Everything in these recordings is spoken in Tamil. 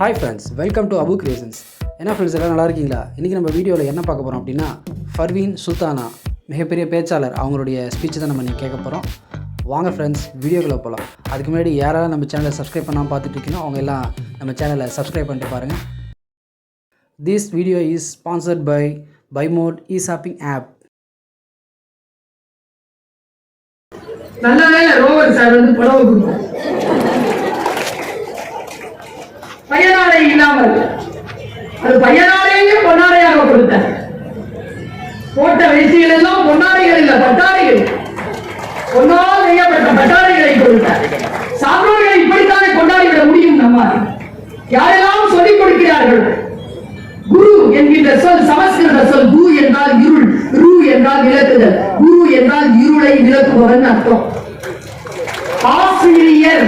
Hi friends, welcome to Abu creations. என்ன ஃப்ரெண்ட்ஸ், எல்லாம் நல்லா இருக்கீங்களா? இன்றைக்கி நம்ம வீடியோவில் என்ன பார்க்க போகிறோம் அப்படின்னா, ஃபர்வீன் சுல்தானா மிகப்பெரிய பேச்சாளர் அவங்களுடைய ஸ்பீச் தான் நம்ம நீங்கள் கேட்க போகிறோம். வாங்க ஃப்ரெண்ட்ஸ், வீடியோக்குள்ளே போகலாம். அதுக்கு முன்னாடி யாராவது நம்ம சேனலை சப்ஸ்கிரைப் பண்ணாமல் பார்த்துட்டு இருக்கீங்களோ அவங்க எல்லாம் நம்ம சேனலை சப்ஸ்கிரைப் பண்ணிட்டு பாருங்கள். This video is sponsored by பைமோட் இ-ஷாப்பிங் ஆப். நல்ல வேலை ரோவர் சார் வந்து புடவை கொடுத்தார். பையனாடை இல்லாமல் அது பையனாடையே பொன்னாடையாக கொடுத்தார். போட்ட வேசிகள் எல்லாம் பொன்னாடைகள் இல்ல, பட்டாடைகள், பொன்னால் நெய்யப்பட்ட பட்டாடைகளை கொடுத்தார். சான்றோர்களை இப்படித்தானே கொண்டாடிவிட முடியும். நம்ம யாரெல்லாம் சொல்லிக் கொடுக்கிறார்கள். குரு என்கின்ற சொல் சமஸ்கிருத சொல். கு என்றால் இருள், ரு என்றால் விளக்குதல், குரு என்றால் இருளை விளக்குபவன் அர்த்தம். ஆசிரியர்,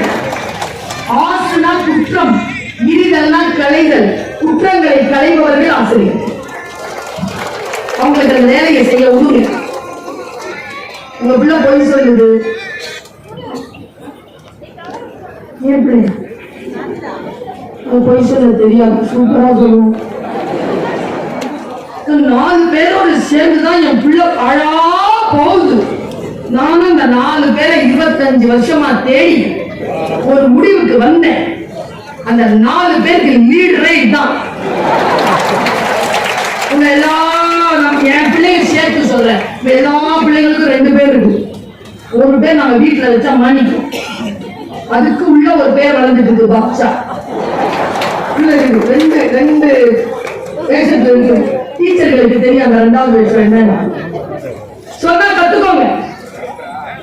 ஆசுனா குற்றம், இரிதல்னா களைதல், குற்றங்களை களைபவர்கள் ஆசிரியர். அவங்களுக்கு அந்த வேலையை செய்ய உதவுங்க. உங்க பிள்ளை போய் சொல்லுது, ஏன் பிள்ளை போய் சொல்ல தெரியாது, சூப்பரா சொல்லுவோம். 4 பேரோடு சேர்ந்துதான் என் பிள்ளை அழா போகுது. நானும் இந்த 4 பேரை 25 வருஷமா தேடி ஒரு முடிவுக்கு வந்தேன். அந்த 4 பேருக்கு லீடரே தான். உங்க எல்லாம் என் பிள்ளைங்க சேர்த்து சொல்றேன். எல்லா பிள்ளைங்களுக்கும் 2 பேர் இருக்கு. ஒரு பேர் நாங்க வீட்டுல வச்சா மாணிக்கம், அதுக்கு உள்ள ஒரு பேர் வளர்ந்துட்டு இருக்கு பாக்ஷா. ரெண்டு வேஷத்துல இருக்கு. டீச்சர்களுக்கு தெரியும் அந்த 2வது விஷயம் என்ன சொன்னா கத்துக்கோங்க.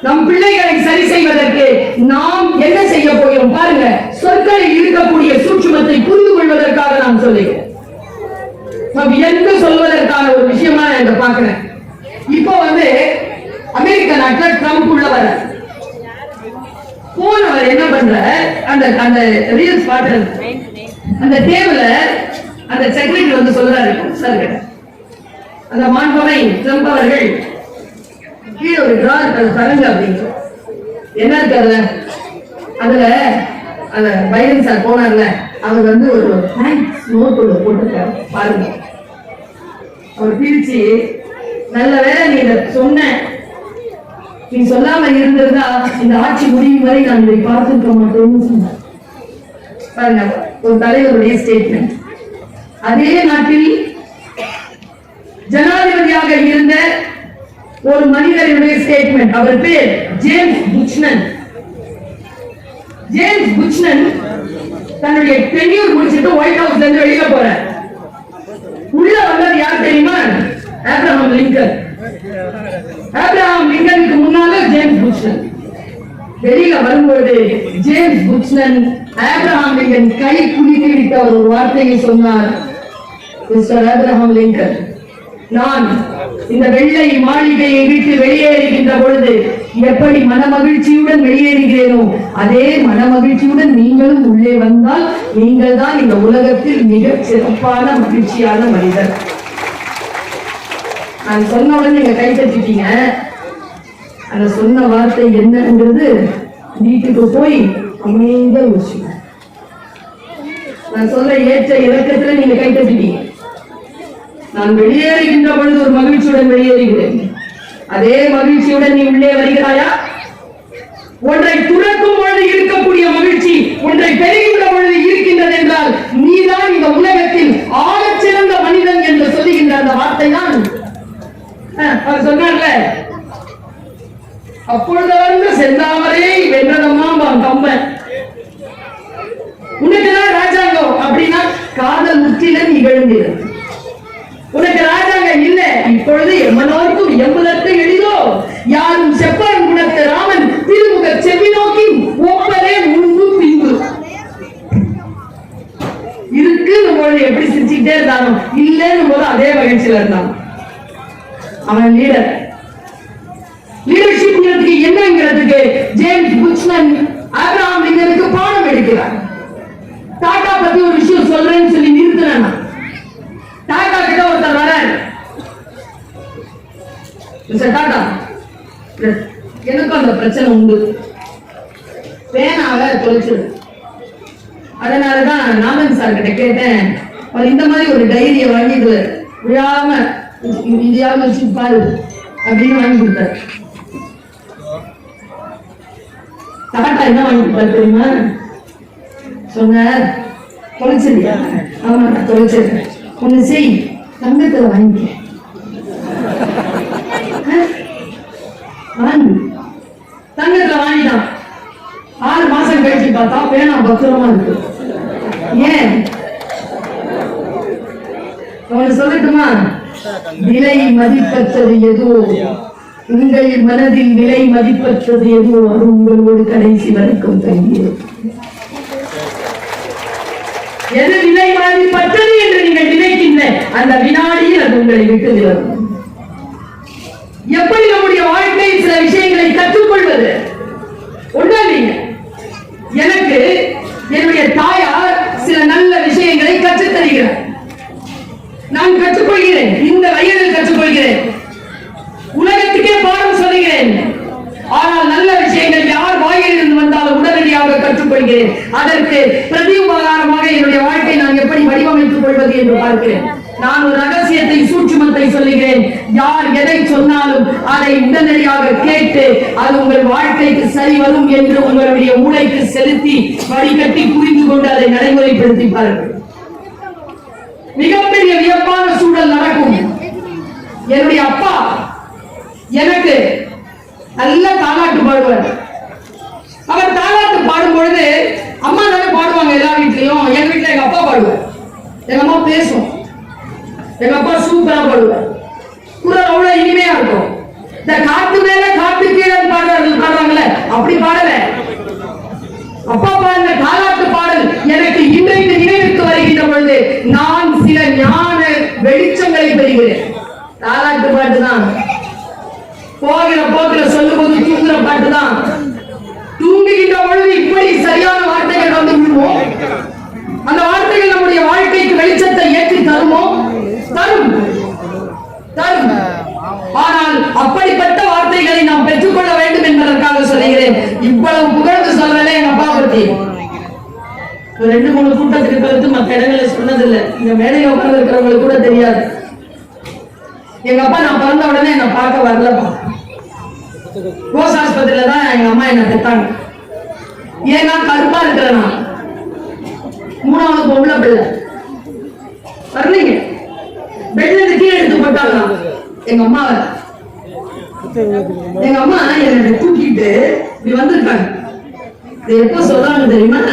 நம் பிள்ளைகளை சரி செய்வதற்கு நாம் என்ன செய்ய போகிறோம் பாருங்க. சொற்களில் இருக்கக்கூடிய சூட்சுமத்தை புரிந்து கொள்வதற்காக நான் சொல்லுகிறேன். என்று சொல்வதற்கான ஒரு விஷயமா நான் பார்க்கிறேன். இப்போ வந்து அமெரிக்க நாட்டில் ட்ரம்ப் உள்ள வர போனவர் என்ன பண்ற, அந்த ரீல்ஸ் பாட்டு அந்த டேபிள அந்த செக்ரட்டரி வந்து சொல்றாரு சார் கிட்ட, அந்த மாண்புமை ட்ரம்ப் அவர்கள் கீழே ஒரு டிரார் அது தரங்க அப்படிங்க என்ன இருக்காருல்ல, அதுல அந்த பைடன் சார் போனார்ல, அவர் வந்து ஒரு நோட் ஒன்று போட்டிருக்காரு பாருங்க. அவர் பிரிச்சு, நல்ல வேலை நீ இதை சொன்ன, நீ சொல்லாம இருந்திருந்தா இந்த ஆட்சி முடியும் வரை நான் இதை பார்த்துக்க மாட்டேன்னு சொன்னார். பாருங்க ஒரு தலைவருடைய ஸ்டேட்மெண்ட். அதே நாட்டில் ஜனாதிபதியாக இருந்த ஒரு மனிதனுடைய ஸ்டேட்மெண்ட். அவர் பேர் ஜேம்ஸ் புச்னன். ஜேம்ஸ் புச்னன் தன்னுடைய டென்யூர் முடிச்சிட்டு ஒயிட் ஹவுஸ்ல இருந்து வெளியில போறார். உள்ள வந்தது யார் தெரியுமா? Abraham Lincoln. ஆப்ரஹாம் லிங்கனுக்கு முன்னால ஜேம்ஸ் புச்னன். வெளியில வரும்போது ஜேம்ஸ் புச்னன் ஆப்ரஹாம் லிங்கன் கை குலுக்கி விட்ட ஒரு வார்த்தையை சொன்னார். மிஸ்டர் ஆப்ரஹாம் லிங்கன், நான் இந்த வெள்ளை மாளிகையை விட்டு வெளியேறுகின்ற பொழுது எப்படி மனமகிழ்ச்சியுடன் வெளியேறுகிறேனோ அதே மனமகிழ்ச்சியுடன் நீங்களும் உள்ளே வந்தால் நீங்கள் தான் இந்த உலகத்தில் மிக சிறப்பான மகிழ்ச்சியான மனிதர். நான் சொன்ன உடனே நீங்க கை தட்டிட்டீங்க. அந்த சொன்ன வார்த்தை என்னன்றது வீட்டுக்கு போய் அமைதியா யோசிச்சுங்க. நான் சொல்ல ஏற்ற இறக்கத்துல நீங்க கை தட்டிட்டீங்க. நான் வெளியேறுகின்ற பொழுது ஒரு மகிழ்ச்சியுடன் வெளியேறுகிறேன். அதே மகிழ்ச்சியுடன் நீ உள்ளே வருகிறாயா? ஒன்றை துறக்கும் பொழுது இருக்கக்கூடிய மகிழ்ச்சி ஒன்றை பெறுகின்ற பொழுது இருக்கின்றது என்றால் நீதான் இந்த உலகத்தில் ஆகச் சிறந்த மனிதன் என்று சொல்லுகின்ற அந்த வார்த்தை தான் அவர் சொன்னார்ல, அப்பொழுது வந்து செந்தாமரை வென்றதம்மா கம்பன். உனக்குதான் ராஜாங்கம் அப்படின்னா காதல் முற்றிலும் நிகழ்ந்தது. உனக்கு ராஜாங்கம் இல்ல, இப்பொழுது எம்மனோர்க்கும் எம்புதற்கு எளிதோ யாரும் செப்பன் குணத்து ராமன் திருமுக செவி நோக்கி ஒப்பரே முன்பு பின்பு இருக்குன்னு போது எப்படி சிரிச்சுக்கிட்டே இருந்தானோ இல்லன்னு போது அதே மகிழ்ச்சியில இருந்தான். அவன் லீடர். லீடர்ஷிப் என்னங்கிறதுக்கு ஜேம்ஸ் புச்னன் ஆப்ரஹாம் லிங்கனுக்கு பாடம் எடுக்கிறார். டாடா பத்தி ஒரு விஷயம் சொல்றேன்னு சொல்லி நிறுத்தினா, டாடா கிட்ட ஒருத்தர் வராரு. மிஸ்டர் டாடா, எனக்கும் அந்த பிரச்சனை உண்டு, பேனாவை தொலைச்சிடு. அதனாலதான் நாமன் சார் கிட்ட கேட்டேன், அவர் இந்த மாதிரி ஒரு டைரியை வாங்கிட்டு விழாம இதையாவது வச்சு பாரு அப்படின்னு வாங்கி கொடுத்தாரு. டாட்டா என்ன வாங்கி கொடுத்தாரு தெரியுமா? சொன்னார், தொலைச்சிருக்கியா? ஆமா நான் தொலைச்சிருக்கேன், ஒண்ணு செய், தங்கத்துல வாங்கி வாங்கி தங்கத்துல வாங்கிட்டான். 6 மாசம் கழிச்சு பார்த்தா பேனா பத்திரமா இருக்கு. ஏன் அவனை சொல்லட்டுமா? விலை மதிப்பற்றது எதுவோ உங்கள் மனதில் விலை மதிப்பற்றது எதுவோ அது உங்களோடு கடைசி வரைக்கும் தங்கியது. எது விலை மதிப்பற்றது என்று நீங்கள் நினைக்கின்ற அந்த வினாடியில் அது உங்களை விட்டு விலகும். எப்படி நம்முடைய வாழ்க்கையில் சில விஷயங்களை கற்றுக்கொள்வது? ஒன்றாதீங்க. எனக்கு என்னுடைய தாயார் சில நல்ல விஷயங்களை கற்றுத் தருகிறார். நான் கற்றுக்கொள்கிறேன், இந்த வயதில் கற்றுக்கொள்கிறேன், உலகத்துக்கே பாடம் சொல்லுகிறேன். ஆனால் நல்ல விஷயங்கள் யார் வாயில் இருந்து வந்தாலும் உடனடியாக கற்றுக்கொள்கிறேன். அதற்கு பிரதி உபகாரமாக என்னுடைய வாழ்க்கை நான் எப்படி வடிவமைத்துக் கொள்வது என்று பார்க்கிறேன். நான் ஒரு ரகசியத்தை, சூட்சுமத்தை சொல்லுகிறேன். யார் எதை சொன்னாலும் அதை உடனடியாக கேட்டு அது உங்கள் வாழ்க்கைக்கு சரி வரும் என்று உங்களுடைய மூளைக்கு செலுத்தி வடிகட்டி புரிந்து கொண்டு அதை நடைமுறைப்படுத்தி பாருங்கள். மிகப்பெரிய வியப்பான சூழல் நடக்கும். என்னுடைய அப்பா எனக்கு நல்ல தாலாட்டு பாடுவார். அவர் தாலாட்டு பாடும் பொழுது அம்மா தானே பாடுவாங்க எல்லா வீட்லயும். என் வீட்டுல எங்க அப்பா பாடுவார், எங்க அம்மா பேசும், எங்க அப்பா சூப்பரா பாடுவார். குரல் அவ்வளவு இனிமையா இருக்கும். இந்த காத்து மேல காத்து கீழே பாடுறாங்கல்ல, அப்படி பாடல. அப்பா பாருங்க தாலாட்டு பாடல் எனக்கு இன்றைக்கு நினைவுக்கு வருகின்ற பொழுது நான் சில ஞான வெளிச்சங்களை பெறுகிறேன். தாலாட்டு பாட்டு தான் போகிற போக்கில சொல்லும் போது தூங்குற பாட்டு தான். தூங்குகின்ற பொழுது இப்படி சரியான வார்த்தைகள் வந்து விடுவோம். அந்த வார்த்தைகள் நம்முடைய வாழ்க்கைக்கு வெளிச்சத்தை ஏற்றி தருமோ? தரும், தரும். ஆனால் அப்படிப்பட்ட வார்த்தைகளை நாம் பெற்றுக்கொள்ள வேண்டும் என்பதற்காக சொல்கிறேன். இவ்வளவு புகழ்ந்து சொல்றேன் எங்க அப்பா பத்தி. 2-3 கூட்டத்துக்கு கருத்து மற்ற இடங்களில் சொன்னதில்லை. இந்த மேடையில் உட்கார்ந்து இருக்கிறவங்களுக்கு கூட தெரியாது. எங்க அப்பா நான் பிறந்த உடனே என்ன பார்க்க வரலப்பா. கோஸ் ஆஸ்பத்திரியில தான் எங்க அம்மா என்ன பெற்றாங்க. ஏன்னா கருப்பா இருக்கிறேன், 3வது பொம்பளை பிள்ளை. வரலீங்க, பெட்ல இருந்து கீழே எடுத்து போட்டாங்க எங்க அம்மா. எங்க அம்மா என்னை தூக்கிட்டு இப்படி வந்திருக்காங்க. எப்ப சொல்றாங்க தெரியுமா?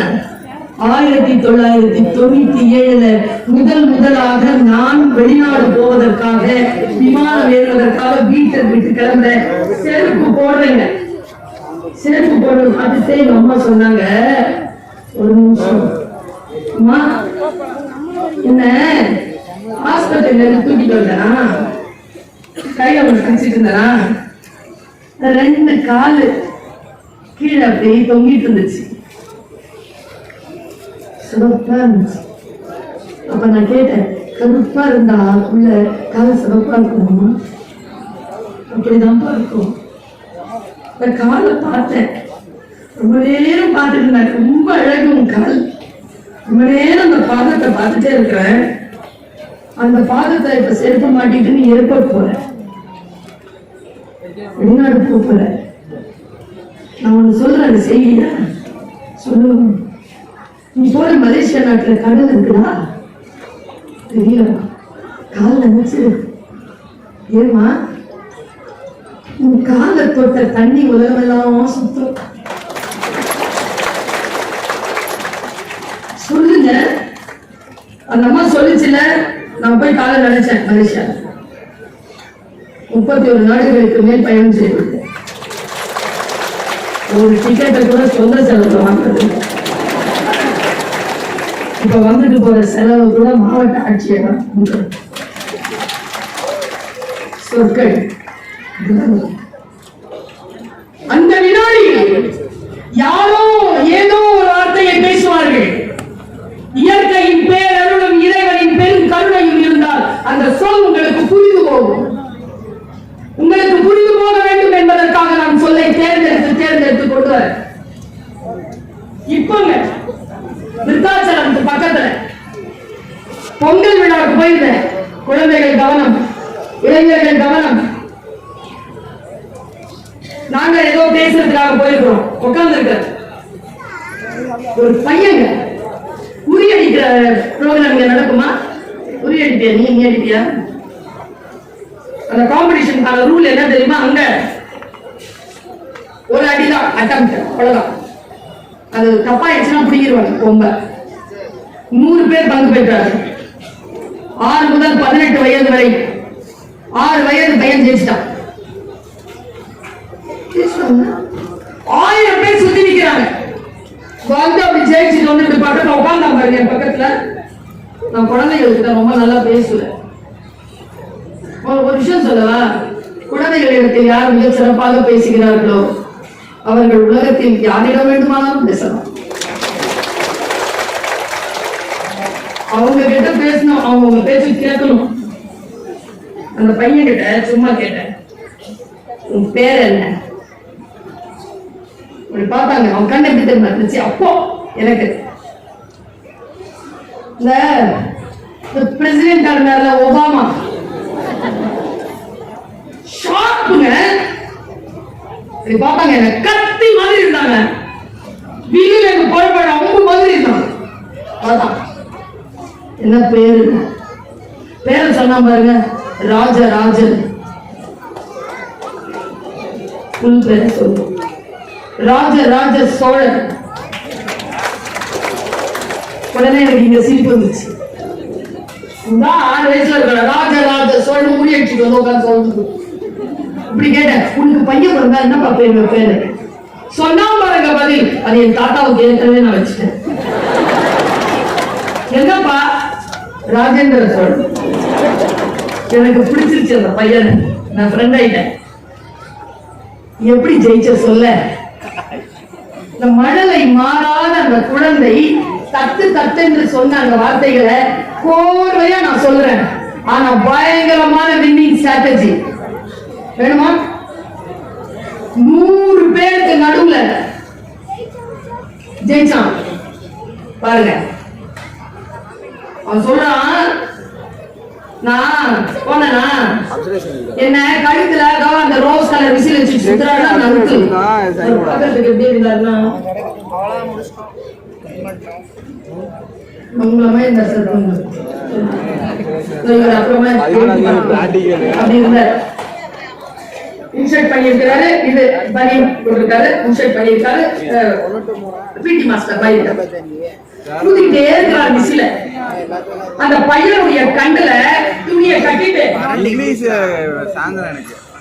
1997 முதலாக நான் வெளிநாடு போவதற்காக விமானம் ஏறுவதற்காக வீட்டை விட்டு கிளம்ப செருப்பு போடுறேங்க. செருப்பு போடுறது பார்த்துட்டு எங்க அம்மா சொன்னாங்க, ஒரு நிமிஷம் அம்மா, என்ன ஹாஸ்பிட்டல்ல தூக்கிட்டு வந்தா கையில ஒன்று பிடிச்சிட்டு இருந்தா 2 காலு கீழே அப்படியே தொங்கிட்டு இருந்துச்சு. சிவப்பா இருந்துச்சு. அப்ப நான் கேட்டேன், கருப்பா இருந்தா உள்ள கால் சிவப்பா இருக்குமா? அப்படிதான்ப்பா இருக்கும். காலை பார்த்தேன், ரொம்ப நேரம் பார்த்துட்டு இருந்தேன். ரொம்ப அழகு உன் கால். ரொம்ப நேரம் அந்த பாதத்தை பார்த்துட்டே இருக்கிறேன். அந்த பாதத்தை இப்ப செருப்ப மாட்டிட்டு நீ ஏற்பட்டு போற, வெளிநாடு போற. நான் ஒண்ணு சொல்றேன், செய்யா சொல்லுங்க. நீ போற மலேசியா நாட்டுல கடல் இருக்குதா? தெரியல. கால நினைச்சு ஏமா உன் கால தொட்ட தண்ணி உலகமெல்லாம் சுத்தம். சொல்லுங்க. அந்த அம்மா சொல்லுச்சுல, நான் போய் காலை நினைச்சேன். மலேசியா 31 நாடுகளுக்கு மேல் பயணம் செய்திருக்கேன். ஒரு டிக்கெட்டை கூட சொந்த செலவுல வாங்குறது. இப்ப வந்துட்டு போற செலவு கூட மாவட்ட ஆட்சியர் சொற்கள். அந்த வினாடி யாரோ ஏதோ ஒரு வார்த்தையை பேசுவார்கள். இயற்கையின் பேரருளும் இறைவனின் பெரும் கருணையும் இருந்தால் அந்த சொல் உங்களுக்கு புரிந்து போகும். உங்களுக்கு புரிந்து போக வேண்டும் என்பதற்காக நான் சொல்லை தேர்ந்தெடுத்து கொண்டு வர. இப்பங்க இளைஞர்கள் கவனம். நாங்க ஏதோ பேசுறதுக்காக போயிருக்கிறோம். உட்கார்ந்து இருக்க ஒரு பையங்க உரியடிக்கிற ப்ரோக்ராம் இங்க நடக்குமா? உரியடிப்பியா? நீ அடிப்பியா? அந்த காம்படிஷனுக்கான ரூல் என்ன தெரியுமா? அங்க ஒரு அடிதான் அட்டம், அவ்வளவுதான். அது தப்பாயிடுச்சுன்னா பிடிக்கிடுவாங்க ரொம்ப. 100 பேர் பங்கு பெற்றாரு. 6 முதல் 18 வயது வரை. 6 வயது பையன் ஜெயிச்சிட்டான். 1000 பேர் சுத்தி நிக்கிறாங்க. வந்து அப்படி ஜெயிச்சுட்டு வந்து இப்படி பக்கத்துல உட்கார்ந்தா பாருங்க. என் பக்கத்துல நான் குழந்தைகளுக்கு ரொம்ப நல்லா பேசுவேன். ஒரு விஷயம் சொல்லவா? குழந்தைகளிடத்தில் யார் மிக சிறப்பாக பேசுகிறார்களோ அவர்கள் உலகத்தில் யாரிடம் வேண்டுமானாலும் பேசலாம். அவங்க கிட்ட பேசணும், அவங்க பேச்சு கேட்கணும். அந்த பையன் கிட்ட சும்மா கேட்டேன், உன் பேர் என்ன? பார்த்தாங்க. அவன் கண்ணை எப்படி தெரியுமா இருந்துச்சு? அப்போ எனக்கு இந்த பிரசிடென்ட் ஆனார்ல ஒபாமா, ஷார்ப்புங்க. பார்த்தாங்க, எனக்கு கத்தி மாதிரி இருந்தாங்க. வீதியில எனக்கு போய்பட அவங்க மாதிரி இருந்தாங்க. அதான் என்ன பேரு? பேரை சொன்னா பாருங்க, ராஜராஜன். உன் பேரை சொல்லு. ராஜராஜ சோழன். உடனே எனக்கு இங்க சிரிப்பு வந்துச்சு. 6 வயசுல இருக்க ராஜராஜ சோழன் முடி அடிச்சுட்டு வந்து உட்காந்து சொல்லுது. இப்படி கேட்டேன், உனக்கு பையன் பிறந்தா என்னப்பா பேர் வைப்பேன்னு சொன்னா பாருங்க பதில். அது என் தாத்தாவுக்கு ஏற்கனவே நான் வச்சுட்டேன். என்னப்பா? ராஜேந்திர சோழன். எனக்கு பிடிச்சிருச்சு அந்த பையனை. நான் ஃப்ரெண்ட் ஆயிட்டேன். எப்படி ஜெயிச்ச சொல்ல? இந்த மழலை மாறாத அந்த குழந்தை தத்து தத்து என்று சொன்ன அந்த வார்த்தைகளை கோர்வையா நான் சொல்றேன். ஆனா பயங்கரமான வின்னிங் ஸ்ட்ராட்டஜி வேணுமா? 100 பேருக்கு நடுவுல ஜெயிச்சான் பாருங்க. அவன் சொல்றான், நான் போனா என்ன கழுத்துல அந்த ரோஸ் கலர் விசில் வச்சு சுத்துறாங்க. எப்படி இருந்தாருன்னா அப்படி இருந்தார். இன்சர்ட் பண்ணியிருக்கிறாரு, இது பனி போட்டிருக்காரு, இன்சர்ட் பண்ணியிருக்காரு. பிடி மாஸ்டர் பையன் ஊதிக்கிட்டே இருக்கிறார் விசில. அந்த பையனுடைய கண்ணுல துணியை கட்டிட்டு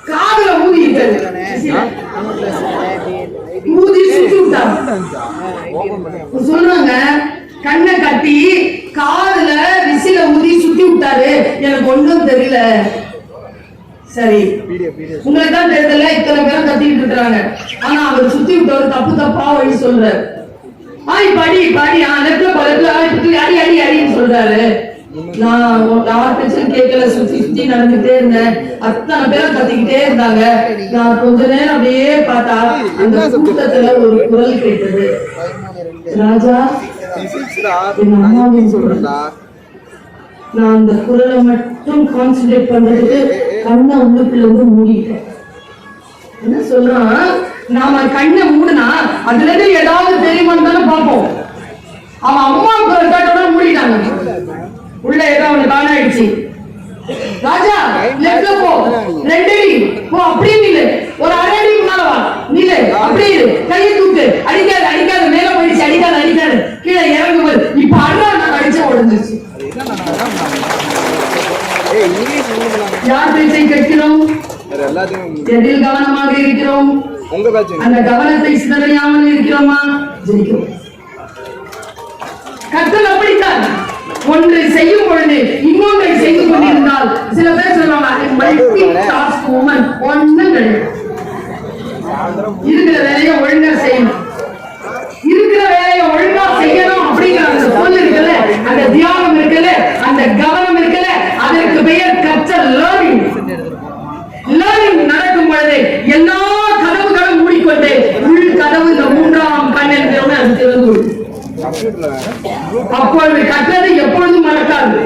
காதுல ஊதிக்கிட்டாரு. ஊதி சுத்தி விட்டாங்க. சொல்றாங்க, கண்ணை கட்டி காதுல விசில ஊதி சுத்தி விட்டாரு. எனக்கு ஒண்ணும் தெரியல. சரி, உங்களுக்கு தான் தெரியல, இத்தனை பேரும் கத்திட்டு இருக்கிறாங்க. ஆனா அவர் சுத்தி விட்டவர் தப்பு தப்பா வழி சொல்றாரு. படி படி அடி அடி அடின்னு சொல்றாரு. நான் யார் பேச்சும் கேட்கல. சுத்தி சுத்தி நடந்துட்டே இருந்தேன். அத்தனை பேரும் கத்திக்கிட்டே இருந்தாங்க. நான் கொஞ்ச நேரம் அப்படியே பார்த்தா அந்த கூட்டத்துல ஒரு குரல் கேட்டது, ராஜா என் அம்மாவின் சொல்றேன். நான் அந்த குரலை மட்டும் கான்சென்ட்ரேட் பண்றதுக்கு கண்ணை உள்ளுக்குள்ள இருந்து மூடிட்டேன். என்ன சொல்றான், நாம கண்ணை மூடுனா அதுல இருந்து ஏதாவது தெரியுமான்னு தானே பார்ப்போம். அவன் அம்மா குரல் கேட்டோட மூடிட்டாங்க. உள்ள ஏதோ அவனுக்கு காண ஆயிடுச்சு. ராஜா லெஃப்ட்ல போ, 2 அடி போ, அப்படியே நில்லு, ஒரு 1/2 அடி முன்னால வா, நில்லு, அப்படியே கையை தூக்கு, அடிக்காது அடிக்காது, மேல போயிடுச்சு, அடிக்காது அடிக்காது, கீழே இறங்குவது. இப்ப அண்ணா நான் அடிச்சு உடஞ்சிருச்சு. யார் பேச்சை கேட்கிறோம்? எதில் கவனமாக இருக்கிறோம்? அந்த கவனத்தை சிதறையாமல் இருக்கிறோமா? ஜெயிக்கிறோம். கற்றல் அப்படித்தான். ஒன்று செய்யும் பொழுது இன்னொன்றை செய்து கொண்டிருந்தால் சில பேர் சொல்லுவாங்க மல்டி டாஸ்க் வுமன். ஒண்ணும் கிடையாது. இருக்கிற வேலையை ஒழுங்கா செய்யணும். இருக்கிற வேலையை ஒழுங்கா செய்யணும் அப்படிங்கிற அந்த சொல் இருக்குல்ல, அந்த தியானம் இருக்குல்ல, அந்த கவனம் இருக்குல்ல, அதற்கு பெயர் கற்றல். லேர்னிங். லேர்னிங் நடக்கும் பொழுது எல்லா கதவுகளும் மூடிக்கொண்டு உள் கதவு இந்த 3ஆம் கண் என்கிறவன அது திறந்து. அப்பொழுது கற்றது எப்பொழுதும் மறக்காது.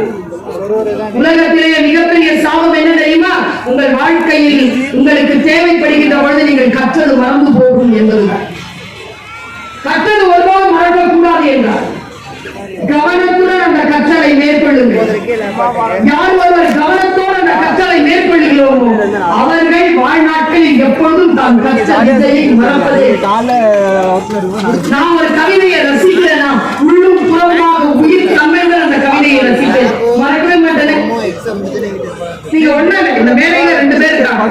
உலகத்திலேயே மிகப்பெரிய சாபம் என்ன தெரியுமா? உங்கள் வாழ்க்கையில் உங்களுக்கு தேவைப்படுகின்ற பொழுது நீங்கள் கற்றது மறந்து போகும் என்பதுதான். கற்றது ஒருபோதும் மறக்கக்கூடாது என்றார். கவனத்துடன் அந்த கற்றலை மேற்கொள்ளுங்கள். யார் ஒருவர் கவனத்தோடு அந்த கற்றலை மேற்கொள்ளுகிறோமோ அவர்கள் வாழ்நாட்களில் எப்பொழுதும் தான் கற்ற வித்தையை மறப்பதே. நான் ஒரு கவிதையை ரசிக்கிறேன்னா உள்ளும் புறமாக உயிர் தமிழ்கள் அந்த கவிதையை ரசிக்கிறேன், மறக்கவே மாட்டேன். நீங்க ஒண்ணு இந்த மேலையில 2 பேர் இருக்காங்க.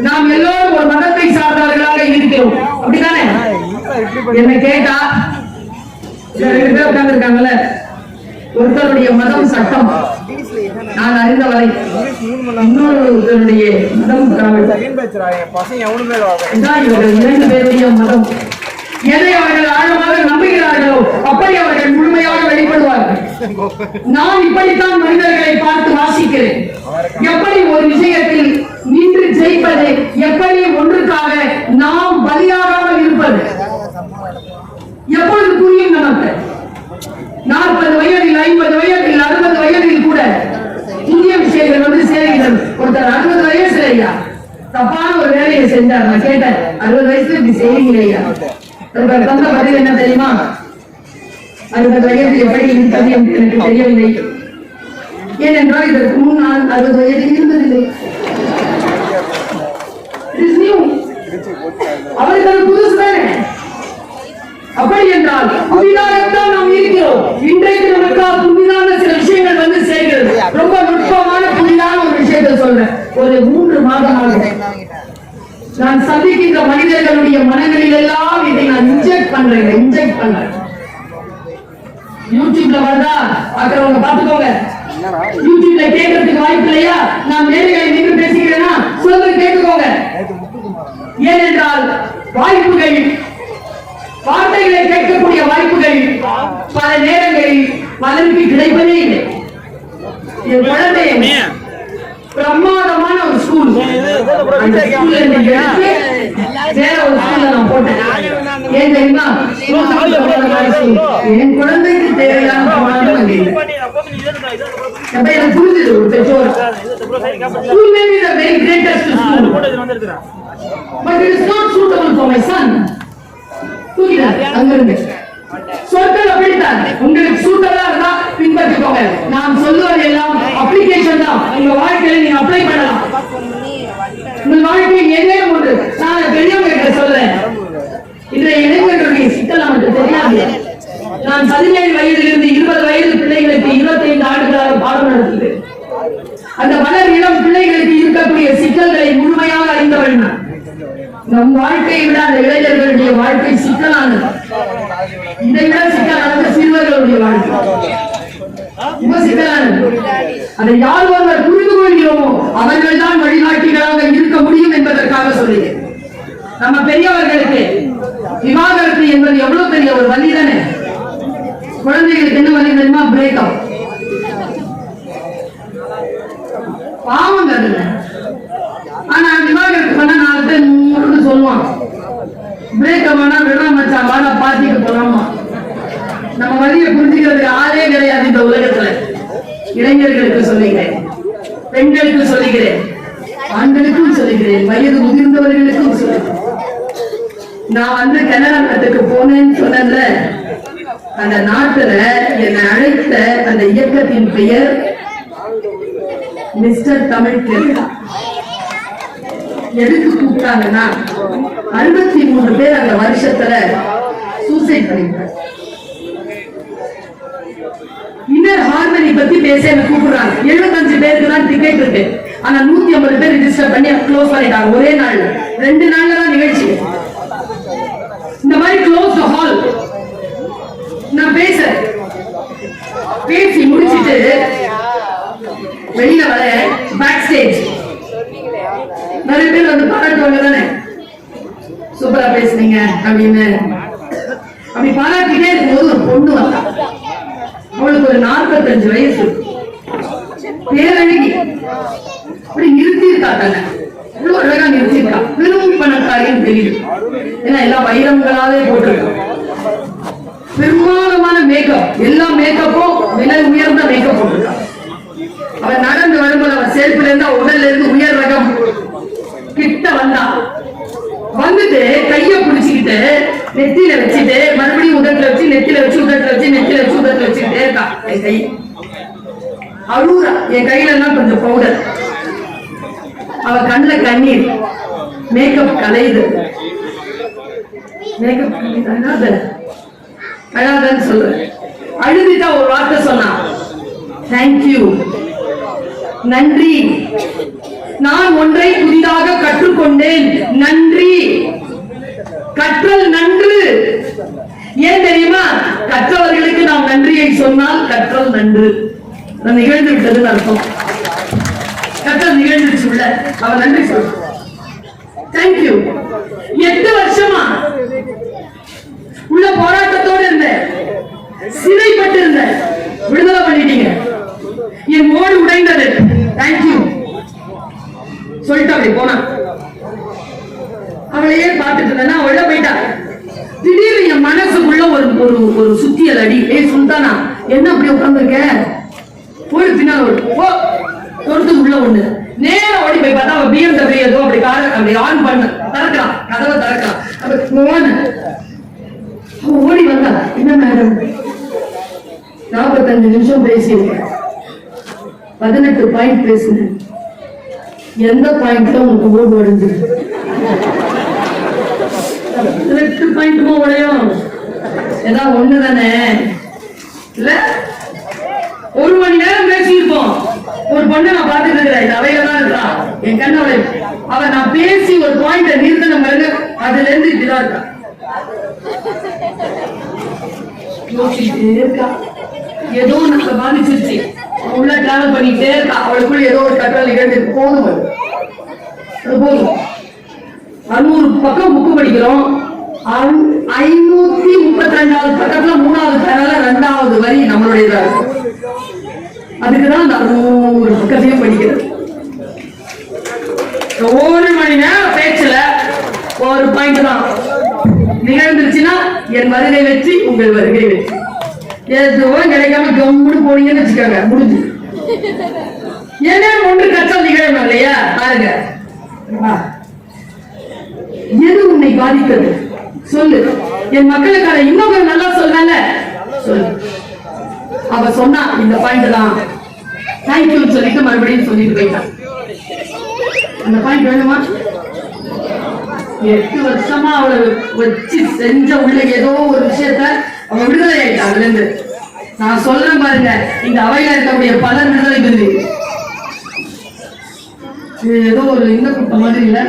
நாம் எல்லோரும் ஒரு மதத்தை சார்ந்தவர்களாக இருக்கிறோம், அப்படித்தானே? என்ன கேட்டா 2 பேர் உட்கார்ந்து இருக்காங்கல்ல, ஒருத்தருடைய மதம் சட்டம், நான் அறிந்த வரை இன்னொருத்தருடைய மதம் காவல். 2 பேருடைய மதம் எதை அவர்கள் ஆழமாக நம்புகிறார்களோ அப்படி அவர்கள் முழுமையாக வெளிப்படுவார்கள். நான் இப்படித்தான் மனிதர்களை பார்த்து வாசிக்கிறேன். எப்படி ஒரு விஷயத்தில் நின்று ஜெயிப்பது, எப்படி ஒன்றுக்காக நாம் பலியாகாமல் இருப்பது எப்பொழுது புரியும் நமக்கு? 40 வயதில் 50 வயதில் 60 வயதில் கூட புதிய விஷயங்கள் வந்து சேர்கிறது. ஒருத்தர் 60 வயசுல ஐயா தப்பான ஒரு வேலையை செஞ்சார். நான் கேட்டேன், 60 வயசுல இப்படி செய்வீங்களே ஐயா? தந்த பதில் என்ன தெரியுமா? 60 வயதில் எப்படி இருந்தது என்று எனக்கு தெரியவில்லை. ஏனென்றால் இதற்கு முன்னால் 60 வயதில் இருந்ததில்லை. அவருக்கு அது புதுசு தானே. அப்படி என்றால் புதிதாகத்தான் நாம் இருக்கிறோம். இன்றைக்கு நமக்கு புதிதான சில விஷயங்கள் வந்து சேர்கிறது. ரொம்ப நுட்பமான புதிதான ஒரு விஷயத்தை சொல்றேன். ஒரு 3 மாதமாக நான் சந்திக்கின்ற மனிதர்களுடைய மனங்களில் எல்லாம் இதை நான் இன்ஜெக்ட் பண்றேன். யூடியூப்ல வருதா பாக்குறவங்க பாத்துக்கோங்க. யூடியூப்ல கேட்கறதுக்கு வாய்ப்பு இல்லையா? நான் மேடைகளை நின்று பேசுகிறேன்னா சொல்றது கேட்டுக்கோங்க. ஏனென்றால் வாய்ப்புகள், வார்த்தைகளை கேட்கக்கூடிய வாய்ப்புகள் பல நேரங்களில் பலருக்கு கிடைப்பதே இல்லை. என் குழந்தை பிரமாதமான ஒரு ஸ்கூல், அந்த ஸ்கூல்ல வேற ஒரு ஸ்கூல்ல நான் போட்டேன். ஏன் தெரியுமா? என் குழந்தைக்கு தேவையான எனக்கு புரிஞ்சது. ஒரு பெற்றோர் school may be the very greatest school, but it is not suitable for my son. புரியுதா? அங்கிருந்து சொற்கள் அப்படித்தான். உங்களுக்கு சூட்டலா இருந்தா பின்பற்றிக்கோங்க. நான் சொல்லுவது எல்லாம் அப்ளிகேஷன் தான். உங்க வாழ்க்கையில நீங்க அப்ளை பண்ணலாம். உங்கள் வாழ்க்கையில் ஏதேனும் ஒன்று நான் பெரியவங்க கிட்ட சொல்றேன். இன்றைய இளைஞர்களுடைய சிக்கல் நமக்கு தெரியாது. நான் 17 வயதிலிருந்து 20 வயது பிள்ளைகளுக்கு 25 ஆண்டுகளாக பாடம் நடத்துகிறேன். அந்த வளர் இளம் பிள்ளைகளுக்கு இருக்கக்கூடிய சிக்கல்களை முழுமையாக அறிந்தவள் நான். நம் வாழ்க்கையை விட அந்த இளைஞர்களுடைய வாழ்க்கை சிக்கலானது. இதை விட சிக்கலானது சிறுவர்களுடைய வாழ்க்கை, ரொம்ப சிக்கலானது. அதை யார் ஒருவர் புரிந்து கொள்கிறோமோ அவர்கள் தான் வழிகாட்டிகளாக இருக்க முடியும் என்பதற்காக சொல்லுகிறேன். நம்ம பெரியவர்களுக்கு விவாகரத்து என்பது எவ்வளவு பெரிய ஒரு வலி தானே. குழந்தைகளுக்கு என்ன வலி தெரியுமா? பிரேக்கப். பாவம் கருதுங்க. ஆனா விவாகரத்து பண்ண 4 பேர் 3 சொல்லுவான். பிரேக்கப் ஆனா விடுற மச்சான் வாடா பார்ட்டிக்கு போலாமா. நம்ம வழியை புரிஞ்சுக்கிறது ஆளே கிடையாது இந்த உலகத்துல. இளைஞர்களுக்கு சொல்லுகிறேன், பெண்களுக்கு சொல்லுகிறேன், ஆண்களுக்கும் சொல்லுகிறேன், வயது முதிர்ந்தவர்களுக்கும் சொல்லுகிறேன். நான் வந்து கனடா நாட்டுக்கு போனேன்னு சொன்னேன்ல, அந்த நாட்டுல என்னை அழைத்த அந்த இயக்கத்தின் பெயர் மிஸ்டர் தமிழ் கனடா. எதுக்கு கூப்பிட்டாங்கன்னா 63 பேர் அந்த வருஷத்துல சூசைட் பண்ணிட்டாங்க. இன்னர் ஹார்மனி பத்தி பேச என்ன கூப்பிடுறாங்க. 75 பேருக்கு தான் டிக்கெட் இருக்கு. ஆனா 150 பேர் ரிஜிஸ்டர் பண்ணி க்ளோஸ் பண்ணிட்டாங்க ஒரே நாள்ல. 2 நாள்ல தான் நிகழ்ச்சி. இந்த மாதிரி க்ளோஸ் ஹால் நான் பேசி முடிச்சிட்டு வெளியில வர பேக் ஸ்டேஜ் நிறைய பேர் வந்து பாராட்டுவாங்க தானே, சூப்பரா பேசுனீங்க அப்படின்னு. அப்படி பாராட்டிட்டே இருக்கும்போது ஒரு பொண்ணு வந்தா. அவளுக்கு ஒரு 45 வயசு, பேரழகி. அப்படி நிறுத்தி இருக்காங்க, இவ்வளவு அழகா நிறுத்தி இருக்கா. பெரும் பணக்காரின்னு தெரியுது, ஏன்னா எல்லாம் வைரங்களாவே போட்டிருக்கோம். பெரும்பாலான மேக்கப், எல்லா மேக்கப்பும் விலை உயர்ந்த மேக்கப் போட்டிருக்கா. அவன் நடந்து வரும்போது அவன் செருப்புல இருந்து உடல்ல இருந்து உயர் ரக கிட்ட வந்தா வந்துட்டு கைய பிடிச்சுக்கிட்டு நெத்தியில வச்சுட்டு மறுபடியும் உதட்டுல வச்சு நெத்தியில வச்சு உதட்டுல வச்சு நெத்தியில வச்சு உதட்டுல வச்சுக்கிட்டே இருக்கா. என் கை அழுறா. என் கையில எல்லாம் கொஞ்சம் பவுடர். அவ கண்ணுல கண்ணீர். மேக்கப் கலையுது. மேக்கப் அழாத அழாதன்னு சொல்றேன். அழுதுட்டா ஒரு வார்த்தை சொன்னா, தேங்க்யூ, நன்றி, நான் ஒன்றை புதிதாக கற்றுக்கொண்டேன், நன்றி. கற்றல் நன்று. ஏன் தெரியுமா? கற்றவர்களுக்கு நாம் நன்றியை சொன்னால் கற்றல் நன்று. நிகழ்ந்து விட்டதுன்னு அர்த்தம். கற்றல் நிகழ்ந்துச்சு உள்ள. அவ நன்றி சொல்ற. தேங்க்யூ. 8 வருஷமா உள்ள போராட்டத்தோடு இருந்த, சிறைப்பட்டு இருந்த, விடுதலை பண்ணிட்டீங்க. என் மோடு உடைந்தது. தேங்க்யூ சொல்லிட்டு அப்படி போனா. அவளையே பார்த்துட்டு இருந்தேன்னா அவள போயிட்டா. திடீர்னு என் மனசுக்குள்ள ஒரு சுத்தியல் அடி. சுல்தானா, என்ன அப்படி உட்கார்ந்துருக்க? ஒரு பின்னால் தொடுத்து உள்ள ஒண்ணு நேரம் ஓடி போய் பார்த்தா அவ BMW ஏதோ அப்படி கார அப்படி ஆன் பண்ண திறக்கலாம், கதவை திறக்கலாம். அவ ஓடி வந்தா, என்ன மேடம் 45 நிமிஷம் பேசியிருக்கேன், 18 பாயிண்ட் பேசுனேன், எந்த பாயிண்ட்ல உங்களுக்கு ஓடு வருது? 8 பாயிண்ட்டுமா உடையும்? ஏதாவது ஒண்ணுதானே இல்ல? 1 மணி நேரம் பேசியிருப்போம். ஒரு பொண்ணை நான் பார்த்துட்டு இருக்கிறேன், இது அவையில தான் இருக்கா. என் கண்ணவளை அவ நான் பேசி ஒரு பாயிண்ட நிறுத்தின பாருங்க, அதுல இருந்து இப்படிதான் இருக்கா. யோசிச்சுட்டே இருக்கா. ஏதோ நம்மளை பாதிச்சிருச்சு. உள்ள டிராவல் பண்ணிட்டே இருக்கா. அவளுக்குள்ள ஏதோ ஒரு கற்றல் நிகழ்ந்து போதும். அது போதும். 600 பக்கம் புக்கு படிக்கிறோம். 532வது பக்கத்துல 3வது பேரால 2வது வரி நம்மளுடைய. அதுக்குதான் அந்த 600 பக்கத்தையும் படிக்கிறது. 1 மணி நேரம் பேச்சுல ஒரு பாயிண்ட் தான் நிகழ்ந்துருச்சுன்னா, என் வருகை வெற்றி, உங்கள் வருகை வெற்றி. எதுவும் கிடைக்காம கம்முன்னு போனீங்கன்னு வச்சுக்கோங்க, முடிஞ்சு. ஏன்னா ஒன்று கற்றல் நிகழணும் இல்லையா? பாருங்க, எது உன்னை பாதிக்கிறது சொல்லு. என் மக்களுக்கான இன்னொரு நல்லா சொல்றாங்க சொல்லு. அவ சொன்னா இந்த பாயிண்ட் தான், தேங்க்யூ சொல்லிட்டு மறுபடியும் சொல்லிட்டு போயிட்டான். அந்த பாயிண்ட் வேணுமா? 8 வருஷமா அவளை வச்சு செஞ்ச உள்ள ஏதோ ஒரு விஷயத்த அவன் விடுதலை ஆயிட்டான். அதுல இருந்து நான் சொல்றேன் பாருங்க, இந்த அவையில இருக்கக்கூடிய பலர் விடுதலை பெறுது. ஏதோ ஒரு இந்த கூட்டம் மாதிரி இல்ல,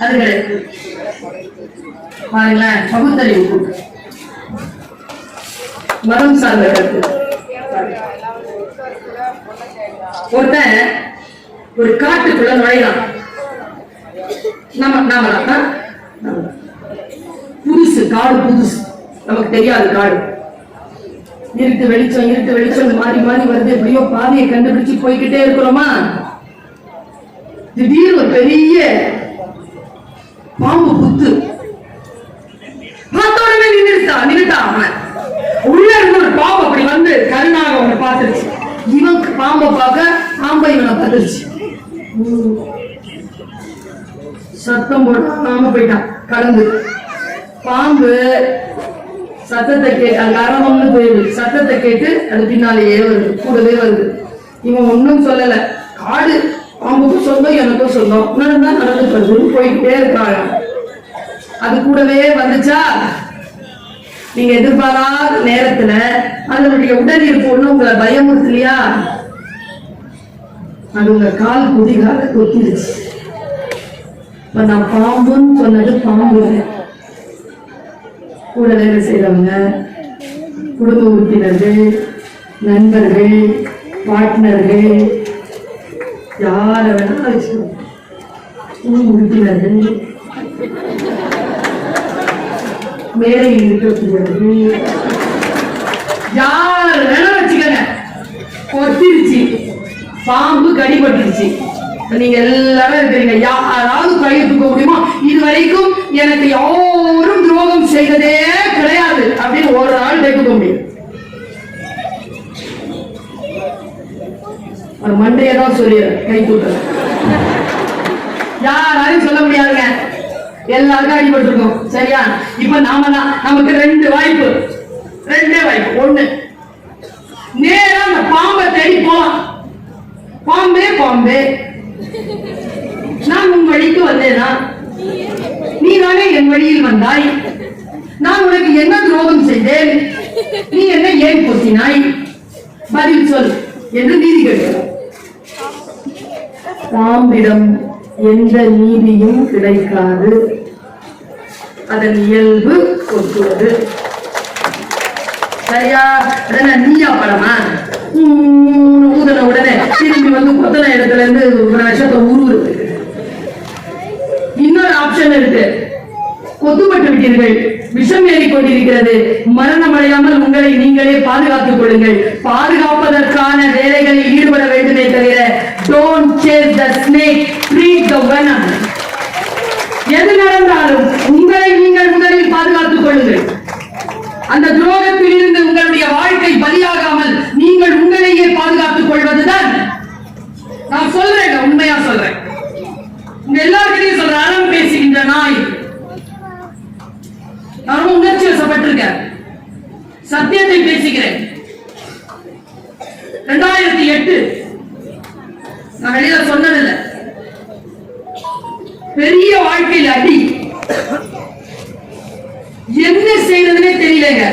அது கிடையாது. பாருங்களேன், பகுத்தறிவு கூட்டம், மதம் சார்ந்த கருத்து. ஒருத்தன் ஒரு காட்டுக்குள்ள நுழையலாம். புதுசு காடு, புதுசு, நமக்கு தெரியாது காடு. இருட்டு வெளிச்சம், இருட்டு வெளிச்சம் மாறி மாறி வருது. எப்படியோ பாதையை கண்டுபிடிச்சு போய்கிட்டே இருக்கிறோமா, திடீர்னு ஒரு பெரிய பாம்பு புத்து பார்த்த உடனே நின்றுட்டான். அவன் உள்ள இருந்து ஒரு பாம்பு அப்படி வந்து கருணாக அவனை பார்த்துருச்சு. இவன் பாம்பை பார்க்க பாம்பை இவனை பார்த்துருச்சு. சத்தம் போடாம போயிட்டான் கடந்து. பாம்பு சத்தத்தை கேட்டு அங்க அரவம்னு போயிடுது. சத்தத்தை கேட்டு அது பின்னாலேயே வருது, கூடவே வருது. இவன் ஒன்னும் சொல்லல. காடு பாம்புக்கும் சொந்தம், எனக்கும் சொந்தம், நடந்தா நடந்து வருது, போயிட்டே இருக்காங்க. அது கூடவே வந்துச்சா. நீங்க எதிர்பாராத நேரத்துல அதனுடைய உடல் இருப்பு ஒண்ணு உங்களை பயமுறுத்தலையா? அது உங்க கால் குதிகால கொத்திருச்சு. இப்ப நான் பாம்புன்னு சொன்னது பாம்பு. கூட வேலை செய்யறவங்க, குடும்ப உறுப்பினர்கள், நண்பர்கள், பார்ட்னர்கள், யார வேணாலும் வச்சுக்கோங்க. உறுப்பினர்கள், மேலையில் இருக்கக்கூடியவர்கள், யார் வேணா வச்சுக்கோங்க. கொத்திருச்சு, பாம்பு கடிபட்டுருச்சு. நீங்க எல்லாரும் இருக்கிறீங்க. யாராவது கையை தூக்க முடியுமா? இதுவரைக்கும் எனக்கு யாரும் துரோகம் செய்ததே கிடையாது அப்படின்னு ஒரு நாள் தூக்க முடியும். ஒரு மண்டையை தான் சொல்லிடுறேன், கை தூக்கல. யாராலையும் சொல்ல முடியாதுங்க, எல்லாருக்கும் அடிபட்டிருக்கோம். சரியா? இப்ப நாம தான், நமக்கு ரெண்டே வாய்ப்பு. ஒண்ணு, நேரா அந்த பாம்பை தேடி போலாம். பாம்பே நான் உன் வழிக்கு வந்தேனா? நீ தானே என் வழியில் வந்தாய். நான் உனக்கு என்ன துரோகம் செய்தேன்? நீ என்ன ஏன் கொத்தினாய்? பதில் சொல் என்று நீதி கேட்கிறார். பாம்பிடம் எந்த நீதியும் கிடைக்காது, அதன் இயல்பு கொத்துவது. சரியா? நீயா படமா? ஊதன உடனே திரும்பி வந்து கொத்தன இடத்துல இருந்து விஷத்தை உருவுறது. இன்னொரு ஆப்ஷன் இருக்கு. கொத்துப்பட்டு விட்டீர்கள், விஷம் ஏறிக்கொண்டிருக்கிறது, மரணம் அடையாமல் உங்களை நீங்களே பாதுகாத்துக் கொள்ளுங்கள். பாதுகாப்பதற்கான வேலைகளில் ஈடுபட வேண்டுமே தவிர don't chase the snake, treat the venom. எது நடந்தாலும் உங்களை நீங்கள் முதலில் பாதுகாத்துக் கொள்ளுங்கள். அந்த துரோகத்தில் இருந்து உங்களுடைய வாழ்க்கை பலியாகாமல் நீங்கள் உங்களையே பாதுகாத்துக் கொள்வதுதான் நான் சொல்றேன். உண்மையா சொல்றேன், உங்க எல்லாருக்கிட்டையும் சொல்றேன். அறம் பேசுகின்ற நாய். நான் உணர்ச்சி வசப்பட்டிருக்கேன், சத்தியத்தை பேசுகிறேன். 2008 நான் வெளியில சொன்னதில்லை. பெரிய வாழ்க்கையில் அடி, என்ன செய்யறதுன்னே தெரியலங்க.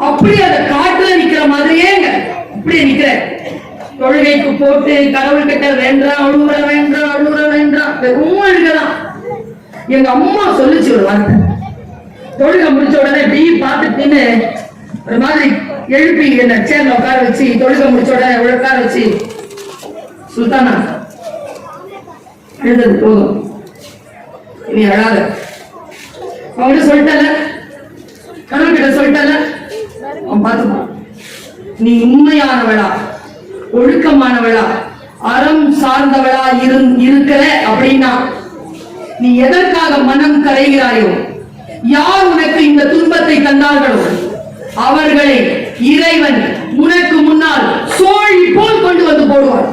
அப்படி அதை காட்டுல நிக்கிற மாதிரியேங்க, அப்படியே நிக்கிறேன். தொழுகைக்கு போட்டு கடவுள் கிட்ட வேண்டாம், அழுகுற வேண்டாம், வெறும் அழுகலாம். எங்க அம்மா சொல்லிச்சு ஒரு வார்த்தை. தொழுகை முடிச்ச உடனே இப்படி பார்த்துட்டு ஒரு மாதிரி எழுப்பி என்ன சேர்ல உட்கார வச்சு, தொழுகை முடிச்ச உடனே உட்கார வச்சு, சுல்தானா எழுந்தது போதும், நீ அழாத. அவங்ககிட்ட சொல்லிட்டல, கடவுள் கிட்ட சொல்லிட்டல, அவன் பார்த்துப்பான். நீ உண்மையானவளா, ஒழுக்கமானவளா, அறம் சார்ந்தவளா இருக்கிற அப்படின்னா நீ எதற்காக மனம் கரைகிறாயோ, யார் உனக்கு இந்த துன்பத்தை தந்தார்களோ அவர்களை இறைவன் உனக்கு முன்னால் சோழி போல் கொண்டு வந்து போடுவார்.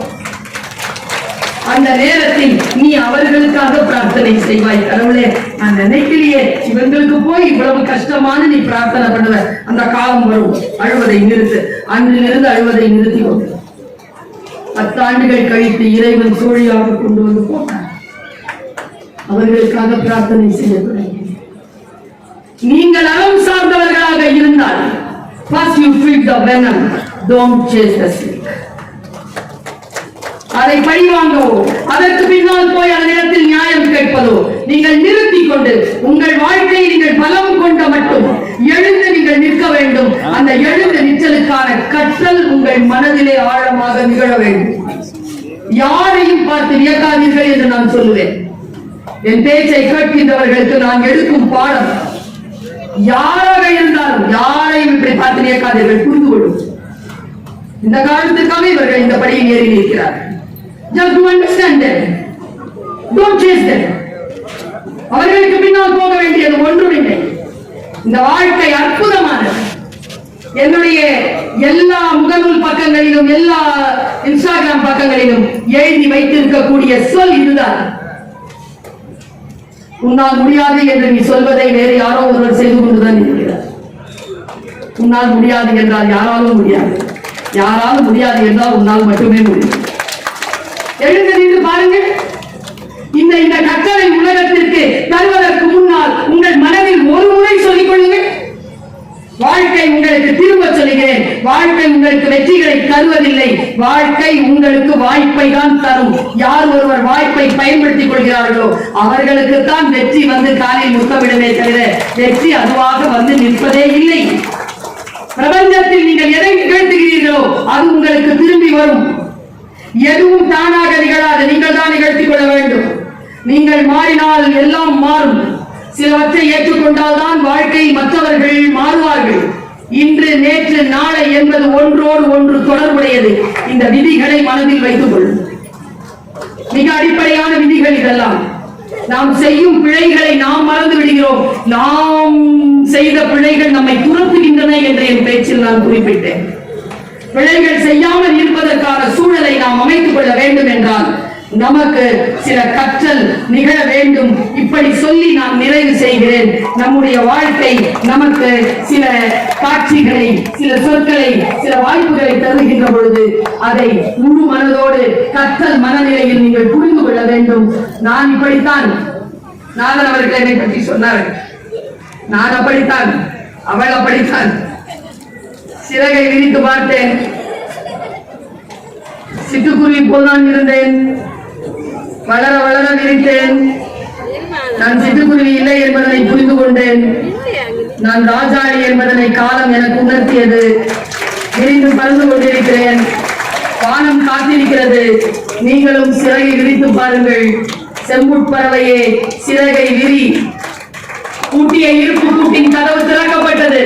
அந்த நேரத்தில் நீ அவர்களுக்காக பிரார்த்தனை செய்வாய். கடவுளே, நான் நினைக்கலையே இவங்களுக்கு போய் இவ்வளவு கஷ்டமான நீ பிரார்த்தனை பண்ணுவ. அந்த காலம் வரும், அழுவதை நிறுத்து. அன்றிலிருந்து அழுவதை நிறுத்தி கொண்டு 10 ஆண்டுகள் கழித்து இறைவன் சோழியாக கொண்டு வந்து போட்டார். அவர்களுக்காக பிரார்த்தனை செய்ய தொடங்கினேன். நீங்கள் அறம் சார்ந்தவர்களாக இருந்தால் first you feed the venom, don't chase the snake. அதை பழிவாங்கவோ அதற்கு பின்னால் போய் அந்த நேரத்தில் நியாயம் கேட்பதோ நீங்கள் நிறுத்திக் கொண்டு உங்கள் வாழ்க்கையை நீங்கள் பலம் கொண்ட மட்டும் எழுந்து நீங்கள் நிற்க வேண்டும். அந்த எழுந்து நிற்றலுக்கான கற்றல் உங்கள் மனதிலே ஆழமாக நிகழ வேண்டும். யாரையும் பார்த்து வியக்காதீர்கள் என்று நான் சொல்லுவேன். என் பேச்சை கேட்கின்றவர்களுக்கு நான் எடுக்கும் பாடம், யாராக இருந்தாலும் யாரையும் இப்படி பார்த்து வியக்காதீர்கள், புரிந்து கொள்ளும். இந்த காரணத்துக்காக இவர்கள் இந்த படியில் ஏறி நிற்கிறார்கள். Just to understand them. Don't chase them. அவர்களுக்கு பின்னால் போக வேண்டியது ஒன்றுமில்லை. இந்த வாழ்க்கை அற்புதமானது. என்னுடைய எல்லா முகநூல் பக்கங்களிலும் எல்லா இன்ஸ்டாகிராம் பக்கங்களிலும் எழுதி வைத்திருக்கக்கூடிய சொல் இதுதான். உன்னால் முடியாது என்று நீ சொல்வதை வேறு யாரோ ஒருவர் செய்து கொண்டுதான் இருக்கிறார். உன்னால் முடியாது என்றால் யாராலும் முடியாது, யாராலும் முடியாது என்றால் உன்னால் மட்டுமே முடியும். எழுந்து நின்று பாருங்கள். இந்த கட்டளை உலகத்திற்கு தருவதற்கு முன்னால் உங்கள் மனதில் ஒரு முறை சொல்லிக் கொள்ளுங்கள். வாழ்க்கை உங்களுக்கு திரும்ப சொல்லுகிறேன், வாழ்க்கை உங்களுக்கு வெற்றிகளை தருவதில்லை, வாழ்க்கை உங்களுக்கு வாய்ப்பை தான் தரும். யார் ஒருவர் வாய்ப்பை பயன்படுத்திக் கொள்கிறார்களோ அவர்களுக்கு தான் வெற்றி வந்து காலில் முத்தமிடவே தவிர வெற்றி அதுவாக வந்து நிற்பதே இல்லை. பிரபஞ்சத்தில் நீங்கள் எதை நிகழ்த்துகிறீர்களோ அது உங்களுக்கு திரும்பி வரும். எதுவும் தானாக நிகழாது, நீங்கள் தான் நிகழ்த்திக் கொள்ள வேண்டும். நீங்கள் மாறினால் எல்லாம் மாறும். சிலவற்றை ஏற்றுக்கொண்டால் தான் வாழ்க்கையில் மற்றவர்கள் மாறுவார்கள். இன்று நேற்று நாளை என்பது ஒன்றோடு ஒன்று தொடர்புடையது. இந்த விதிகளை மனதில் வைத்துக் கொள்ளும். மிக அடிப்படையான விதிகள் இதெல்லாம். நாம் செய்யும் பிழைகளை நாம் மறந்து விடுகிறோம். நாம் செய்த பிழைகள் நம்மை துரத்துகின்றன என்று என் பேச்சில் நான் குறிப்பிட்டேன். பிழைகள் செய்யாமல் இருப்பதற்கான சூழலை நாம் அமைத்துக் கொள்ள வேண்டும் என்றால் நமக்கு சில கற்றல் நிகழ வேண்டும். இப்படி சொல்லி நான் நிறைவு செய்கிறேன். நம்முடைய வாழ்க்கை நமக்கு சில காட்சிகளை, சில சொற்களை, சில வாய்ப்புகளை தருகின்ற பொழுது அதை முழு மனதோடு கற்றல் மனநிலையில் நீங்கள் புரிந்து கொள்ள வேண்டும். நான் இப்படித்தான், நாதன் அவர்கள் என்னை பற்றி சொன்னார்கள். நான் அப்படித்தான், அவள் அப்படித்தான். சிறகை விரித்து பார்த்தேன், சிட்டுக்குருவி போல் நான் இருந்தேன். வளர வளர விரித்தேன். நான் சிட்டுக்குருவி இல்லை என்பதனை புரிந்து கொண்டேன். நான் ராஜாளி என்பதனை காலம் எனக்கு உணர்த்தியது. விரிந்து பறந்து கொண்டிருக்கிறேன். வானம் காத்திருக்கிறது. நீங்களும் சிறகை விரித்து பாருங்கள். செம்புட்பறவையே, சிறகை விரி. கூட்டிய இருப்பு கூட்டின் கதவு திறக்கப்பட்டது.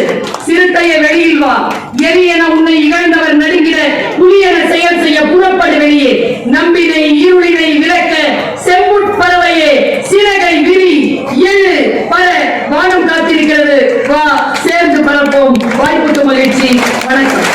சிறுத்தைய வெளியில் வா. எரி என உன்னை இகழ்ந்தவர் நடுங்கிட புலியென செயல் செய்ய புறப்படு வெளியே. நம்பினை இருளினை விளக்க செம்புட்பறவையே, சிறகை விரி. எழு, பல. வானம் காத்திருக்கிறது. வா, சேர்ந்து பறப்போம். வாய்ப்புக்கு மகிழ்ச்சி. வணக்கம்.